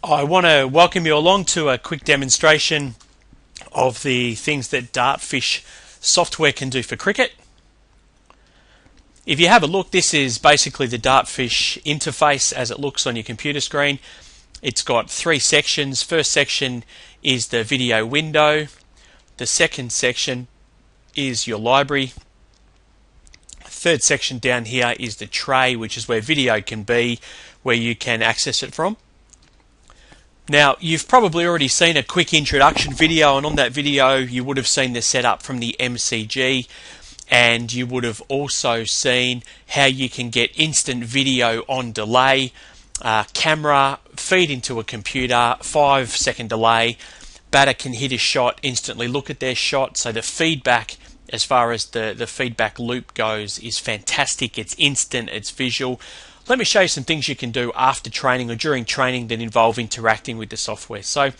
I want to welcome you along to a quick demonstration of the things that Dartfish software can do for cricket. If you have a look, this is basically the Dartfish interface as it looks on your computer screen. It's got three sections. First section is the video window. The second section is your library. Third section down here is the tray, which is where video can be, where you can access it from. Now, you've probably already seen a quick introduction video, and on that video you would have seen the setup from the MCG, and you would have also seen how you can get instant video on delay, camera, feed into a computer, 5-second delay, batter can hit a shot, instantly look at their shot, so the feedback as far as the feedback loop goes is fantastic. It's instant, it's visual. Let me show you some things you can do after training or during training that involve interacting with the software. So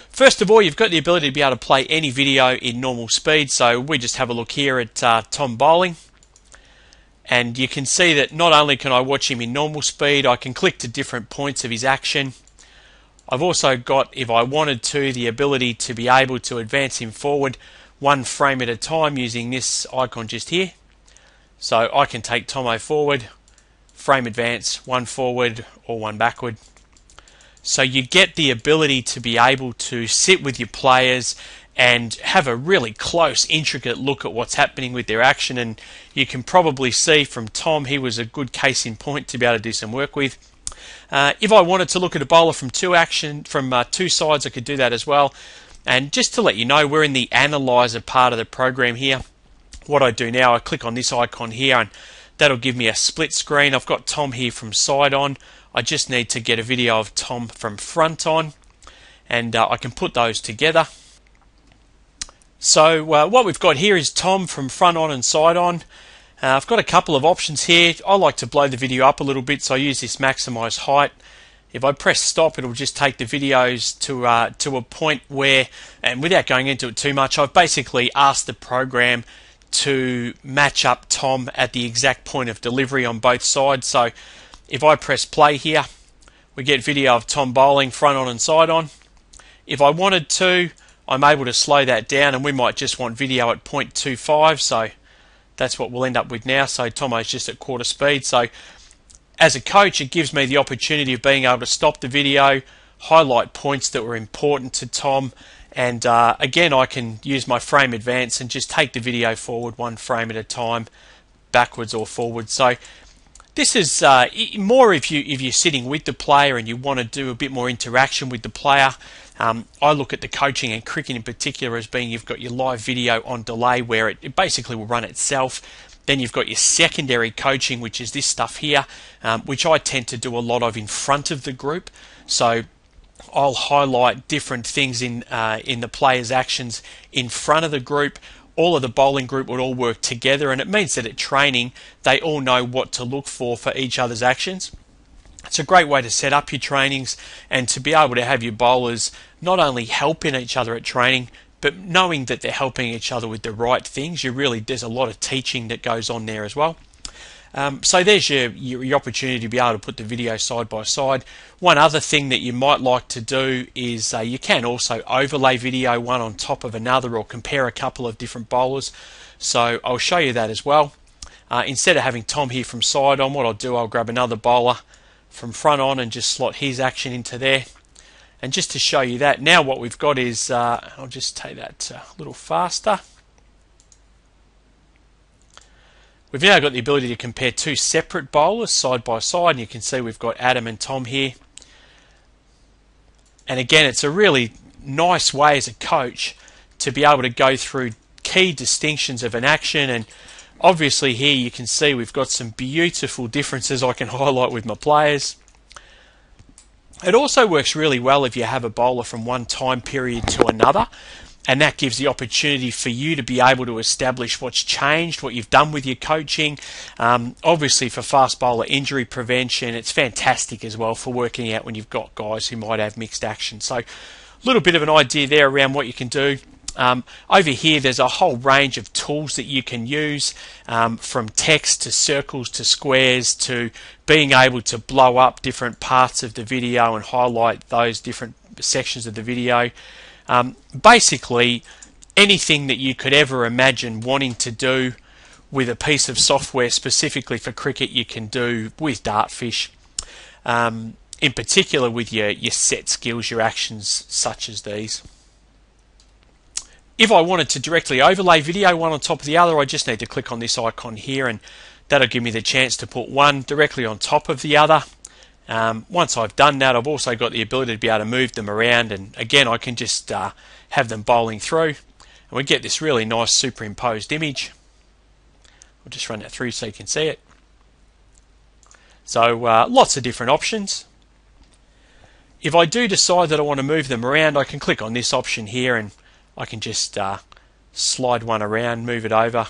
first of all, you've got the ability to be able to play any video in normal speed. So we just have a look here at Tom bowling, and you can see that not only can I watch him in normal speed, I can click to different points of his action. I've also got, if I wanted to, the ability to be able to advance him forward one frame at a time using this icon just here. So I can take Tomo forward, frame advance, one forward or one backward. So you get the ability to be able to sit with your players and have a really close, intricate look at what's happening with their action. And you can probably see from Tom, he was a good case in point to be able to do some work with. If I wanted to look at a bowler from two sides, I could do that as well. And just to let you know, we're in the analyzer part of the program here. What I do now, I click on this icon here, and that'll give me a split screen. I've got Tom here from side on. I just need to get a video of Tom from front on, and I can put those together. So what we've got here is Tom from front on and side on. I've got a couple of options here. I like to blow the video up a little bit, so I use this maximize height. If I press stop, it'll just take the videos to a point where, and without going into it too much, I've basically asked the program to match up Tom at the exact point of delivery on both sides. So if I press play here, we get video of Tom bowling front on and side on. If I wanted to, I'm able to slow that down, and we might just want video at 0.25, so that's what we'll end up with now. So Tomo's just at quarter speed. So as a coach, it gives me the opportunity of being able to stop the video, highlight points that were important to Tom, and again, I can use my frame advance and just take the video forward one frame at a time, backwards or forwards. So this is more if you're sitting with the player and you want to do a bit more interaction with the player. I look at the coaching and cricket in particular as being, you've got your live video on delay where it basically will run itself. Then you've got your secondary coaching, which is this stuff here, which I tend to do a lot of in front of the group. So I'll highlight different things in the players' actions in front of the group. All of the bowling group would all work together, and it means that at training they all know what to look for each other's actions. It's a great way to set up your trainings and to be able to have your bowlers not only helping each other at training, but knowing that they're helping each other with the right things. There's a lot of teaching that goes on there as well. So there's your opportunity to be able to put the video side by side. One other thing that you might like to do is you can also overlay video one on top of another, or compare a couple of different bowlers. So I'll show you that as well. Instead of having Tom here from side on, what I'll do, I'll grab another bowler from front on and just slot his action into there. And just to show you that, now what we've got is, I'll just take that a little faster. We've now got the ability to compare two separate bowlers side by side, and you can see we've got Adam and Tom here. And again, it's a really nice way as a coach to be able to go through key distinctions of an action. And obviously here you can see we've got some beautiful differences I can highlight with my players. It also works really well if you have a bowler from one time period to another, and that gives the opportunity for you to be able to establish what's changed, what you've done with your coaching. Obviously for fast bowler injury prevention, it's fantastic as well for working out when you've got guys who might have mixed action. So a little bit of an idea there around what you can do. Over here there's a whole range of tools that you can use, from text to circles to squares to being able to blow up different parts of the video and highlight those different sections of the video. Basically anything that you could ever imagine wanting to do with a piece of software specifically for cricket you can do with Dartfish, in particular with your set skills, your actions such as these. If I wanted to directly overlay video one on top of the other, I just need to click on this icon here, and that'll give me the chance to put one directly on top of the other. Once I've done that, I've also got the ability to be able to move them around, and again I can just have them bowling through, and we get this really nice superimposed image. I'll just run that through so you can see it. So lots of different options. If I do decide that I want to move them around, I can click on this option here and I can just slide one around, move it over.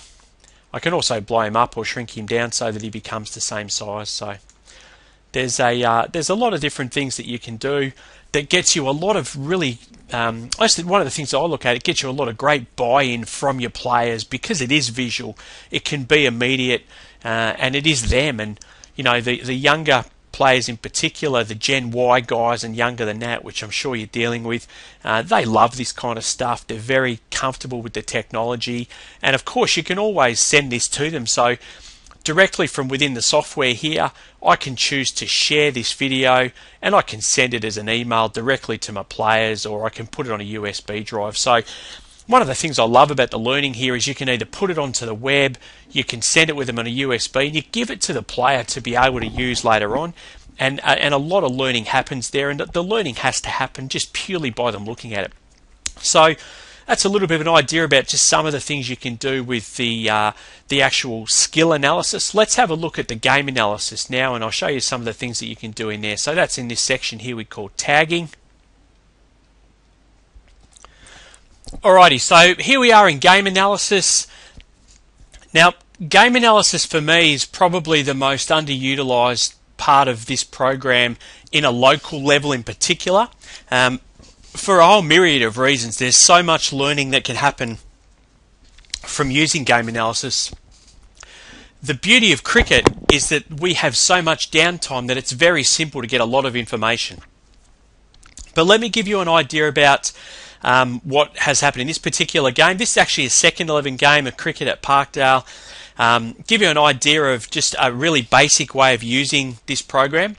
I can also blow him up or shrink him down so that he becomes the same size. So there's a lot of different things that you can do that gets you a lot of really, actually one of the things that I look at, it gets you a lot of great buy-in from your players because it is visual. It can be immediate, and it is them. And you know, the younger players in particular, the Gen Y guys and younger than that, which I'm sure you're dealing with, they love this kind of stuff. They're very comfortable with the technology, and of course you can always send this to them. So directly from within the software here, I can choose to share this video and I can send it as an email directly to my players, or I can put it on a USB drive. So one of the things I love about the learning here is you can either put it onto the web, you can send it with them on a USB, and you give it to the player to be able to use later on. And a lot of learning happens there, and the learning has to happen just purely by them looking at it. So that's a little bit of an idea about just some of the things you can do with the actual skill analysis. Let's have a look at the game analysis now, and I'll show you some of the things that you can do in there. So that's in this section here we call tagging. Alrighty, so here we are in game analysis. Now, game analysis for me is probably the most underutilized part of this program in a local level in particular. For a whole myriad of reasons, there's so much learning that can happen from using game analysis. The beauty of cricket is that we have so much downtime that it's very simple to get a lot of information. But let me give you an idea about what has happened in this particular game. This is actually a second 11 game of cricket at Parkdale. Give you an idea of just a really basic way of using this program.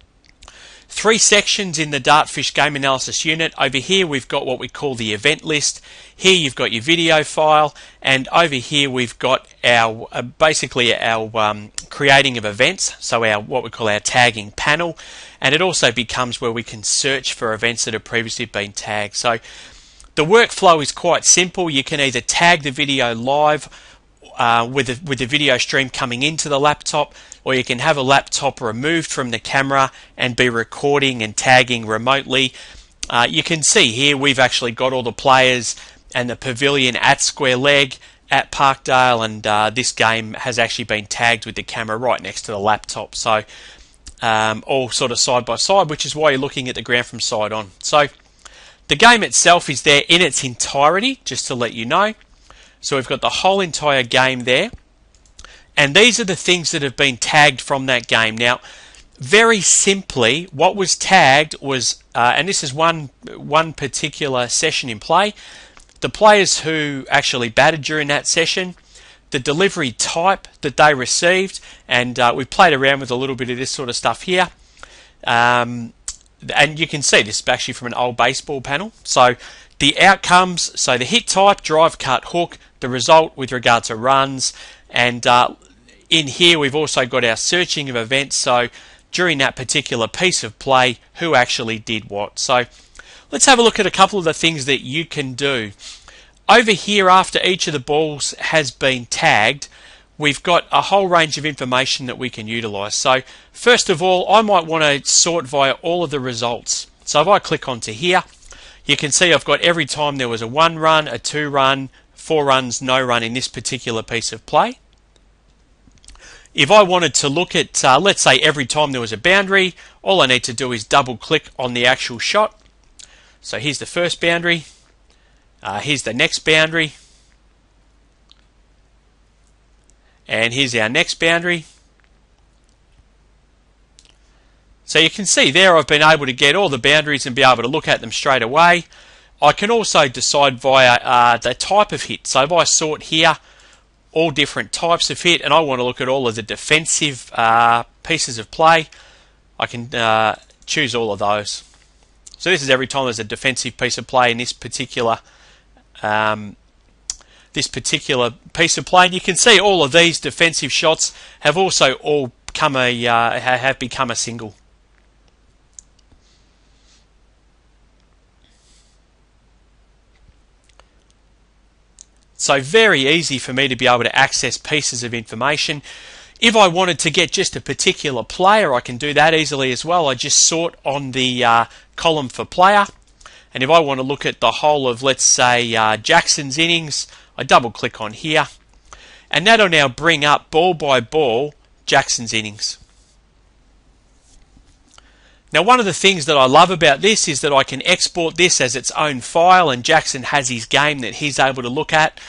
3 sections in the Dartfish game analysis unit. Over here we've got what we call the event list. Here you've got your video file, and over here we've got our basically our creating of events, so our what we call our tagging panel, and it also becomes where we can search for events that have previously been tagged. So the workflow is quite simple. You can either tag the video live with the video stream coming into the laptop, or you can have a laptop removed from the camera and be recording and tagging remotely. You can see here we've actually got all the players and the pavilion at square leg at Parkdale, and this game has actually been tagged with the camera right next to the laptop. So all sort of side by side, which is why you're looking at the ground from side on. So the game itself is there in its entirety, just to let you know. So we've got the whole entire game there, and these are the things that have been tagged from that game. Now, very simply, what was tagged was, and this is one particular session in play, the players who actually batted during that session, the delivery type that they received, and we've played around with a little bit of this sort of stuff here. And you can see this is actually from an old baseball panel. So the outcomes, so the hit type, drive, cut, hook, the result with regard to runs, and in here we've also got our searching of events, so during that particular piece of play, who actually did what. So let's have a look at a couple of the things that you can do. Over here, after each of the balls has been tagged, we've got a whole range of information that we can utilize. So first of all, I might want to sort via all of the results. So if I click onto here, you can see I've got every time there was a 1 run, a 2 run, 4 runs, no run in this particular piece of play. If I wanted to look at, let's say every time there was a boundary, all I need to do is double click on the actual shot. So here's the first boundary, Here's the next boundary, and here's our next boundary. So you can see there I've been able to get all the boundaries and be able to look at them straight away. I can also decide via the type of hit. So if I sort here all different types of hit and I want to look at all of the defensive pieces of play, I can choose all of those. So this is every time there's a defensive piece of play in this particular piece of play, and you can see all of these defensive shots have also all become a single. So very easy for me to be able to access pieces of information. If I wanted to get just a particular player, I can do that easily as well. I just sort on the column for player. And if I want to look at the whole of, let's say, Jackson's innings, I double click on here. And that'll now bring up ball by ball Jackson's innings. Now, one of the things that I love about this is that I can export this as its own file, and Jackson has his game that he's able to look at.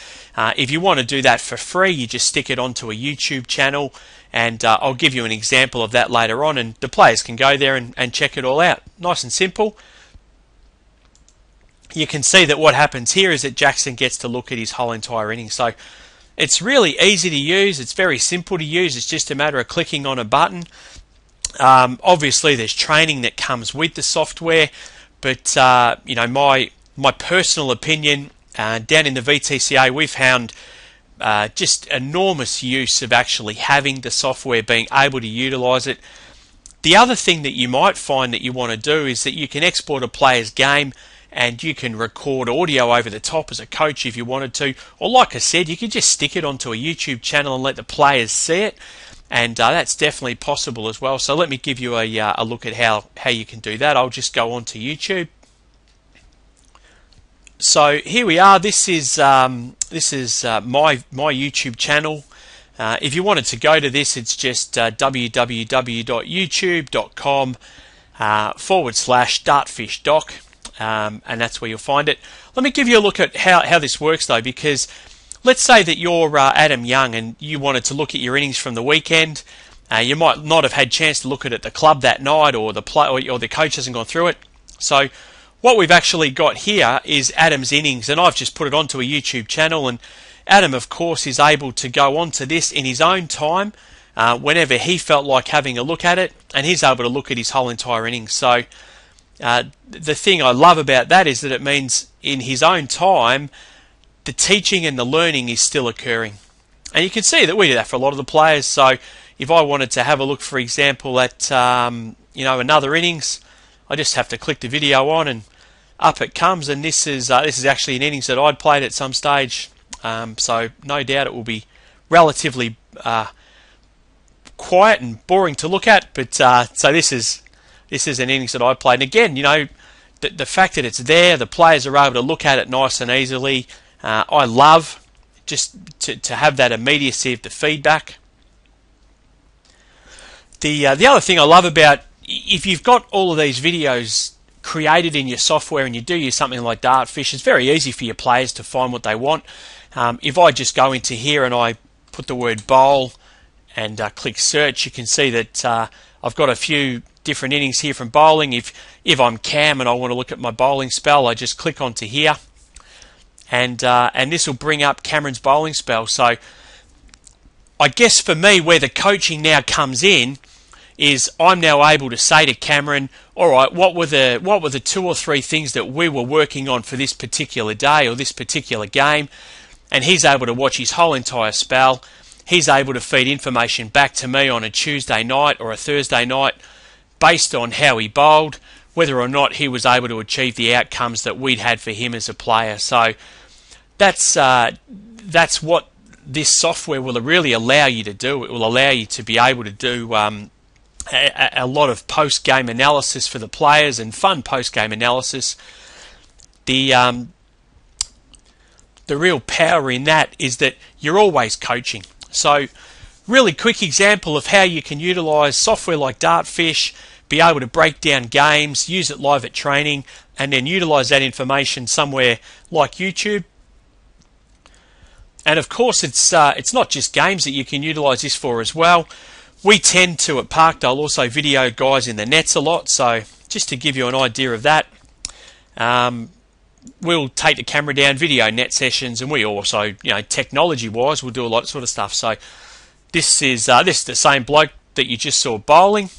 If you want to do that for free, you just stick it onto a YouTube channel, and I'll give you an example of that later on, and the players can go there and check it all out. Nice and simple. You can see that what happens here is that Jackson gets to look at his whole entire inning. So it's really easy to use. It's very simple to use. It's just a matter of clicking on a button. Obviously there's training that comes with the software, but you know, my personal opinion, down in the VTCA we've found just enormous use of actually having the software, being able to utilize it. The other thing that you might find that you want to do is that you can export a player's game and you can record audio over the top as a coach if you wanted to, or like I said, you could just stick it onto a YouTube channel and let the players see it. And that's definitely possible as well. So let me give you a look at how you can do that. I'll just go on to YouTube. So here we are. This is my YouTube channel. If you wanted to go to this, it's just www.youtube.com/dartfishdoc, and that's where you'll find it. Let me give you a look at how this works though, because let's say that you're Adam Young and you wanted to look at your innings from the weekend. You might not have had a chance to look at it at the club that night, or the coach hasn't gone through it. So what we've actually got here is Adam's innings, and I've just put it onto a YouTube channel. And Adam, of course, is able to go onto this in his own time whenever he felt like having a look at it, and he's able to look at his whole entire innings. So the thing I love about that is that it means in his own time, the teaching and the learning is still occurring. And you can see that we do that for a lot of the players. So if I wanted to have a look, for example, at you know, another innings, I just have to click the video on and up it comes. And this is actually an innings that I'd played at some stage. So no doubt it will be relatively quiet and boring to look at. But so this is an innings that I played. And again, you know, the fact that it's there, the players are able to look at it nice and easily. I love just to have that immediacy of the feedback. The other thing I love about, if you've got all of these videos created in your software and you do use something like Dartfish, it's very easy for your players to find what they want. If I just go into here and I put the word bowl and click search, you can see that I've got a few different innings here from bowling. If I'm Cam and I want to look at my bowling spell, I just click onto here. And this will bring up Cameron's bowling spell. So I guess for me, where the coaching now comes in is I'm now able to say to Cameron, all right, what were the 2 or 3 things that we were working on for this particular day or this particular game? And he's able to watch his whole entire spell. He's able to feed information back to me on a Tuesday night or a Thursday night based on how he bowled, whether or not he was able to achieve the outcomes that we'd had for him as a player. So that's what this software will really allow you to do. It will allow you to be able to do a lot of post-game analysis for the players and fun post-game analysis. The real power in that is that you're always coaching. So really quick example of how you can utilize software like Dartfish, be able to break down games, use it live at training, and then utilize that information somewhere like YouTube. And of course, it's not just games that you can utilize this for as well. We tend to, at Parkdale, also video guys in the nets a lot, so just to give you an idea of that, we'll take the camera down, video net sessions, and we also, technology-wise, we'll do a lot of sort of stuff. So this is the same bloke that you just saw bowling,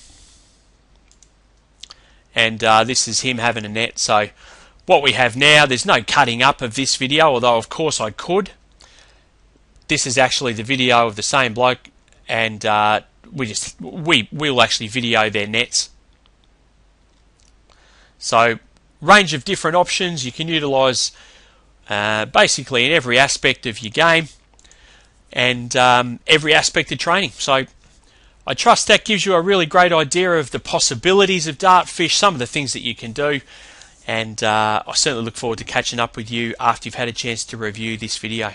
and this is him having a net. So what we have now, there's no cutting up of this video, although of course I could. This is actually the video of the same bloke, and we'll actually video their nets. So range of different options you can utilize basically in every aspect of your game and every aspect of training. So I trust that gives you a really great idea of the possibilities of Dartfish, some of the things that you can do, and I certainly look forward to catching up with you after you've had a chance to review this video.